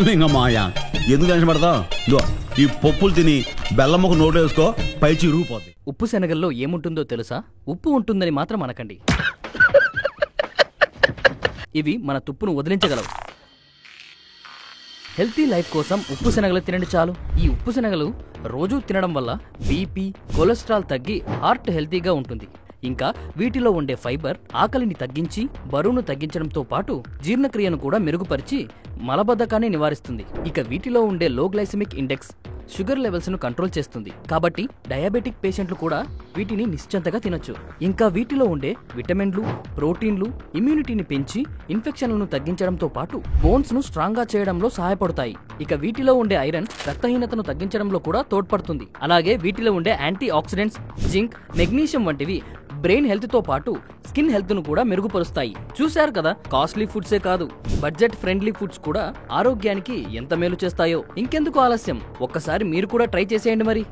ఇంకా మాయా ఎందుకు టెన్షన్ పడతావు? ఇదో ఈ పప్పులు తిని బెల్లమ్మకు నోటు వేసుకో, పై చిరుగుపోద్ది. ఉప్పు శనగల్లో ఏముంటుందో తెలుసా? ఉప్పు ఉంటుందని మాత్రం అనకండి. ఇవి మన తుప్పును వదిలించగలవు. హెల్తీ లైఫ్ కోసం ఉప్పు శనగలు తినండి చాలు. ఈ ఉప్పు శనగలు రోజూ తినడం వల్ల బీపీ, కొలెస్ట్రాల్ తగ్గి హార్ట్ హెల్తీగా ఉంటుంది. ఇంకా వీటిలో ఉండే ఫైబర్ ఆకలిని తగ్గించి బరువును తగ్గించడంతో పాటు జీర్ణక్రియను కూడా మెరుగుపరిచి మలబద్ధకాన్ని నివారిస్తుంది. ఇక వీటిలో ఉండే లో గ్లైసెమిక్ ఇండెక్స్ షుగర్ లెవెల్స్ ను కంట్రోల్ చేస్తుంది. కాబట్టి డయాబెటిక్ పేషెంట్లు కూడా వీటిని నిశ్చింతగా తినొచ్చు. ఇంకా వీటిలో ఉండే విటమిన్లు, ప్రోటీన్లు ఇమ్యూనిటీని పెంచి ఇన్ఫెక్షన్లను తగ్గించడంతో పాటు బోన్స్ ను స్ట్రాంగ్ గా చేయడంలో సహాయపడతాయి. ఇక వీటిలో ఉండే ఐరన్ రక్తహీనతను తగ్గించడంలో కూడా తోడ్పడుతుంది. అలాగే వీటిలో ఉండే యాంటీ ఆక్సిడెంట్స్, జింక్, మెగ్నీషియం వంటివి బ్రెయిన్ హెల్త్ తో పాటు స్కిన్ హెల్త్ ను కూడా మెరుగుపరుస్తాయి. చూశారు కదా, కాస్ట్లీ ఫుడ్సే కాదు బడ్జెట్ ఫ్రెండ్లీ ఫుడ్స్ కూడా ఆరోగ్యానికి ఎంత మేలు చేస్తాయో. ఇంకెందుకు ఆలస్యం, ఒక్కసారి మీరు కూడా ట్రై చేసేయండి మరి.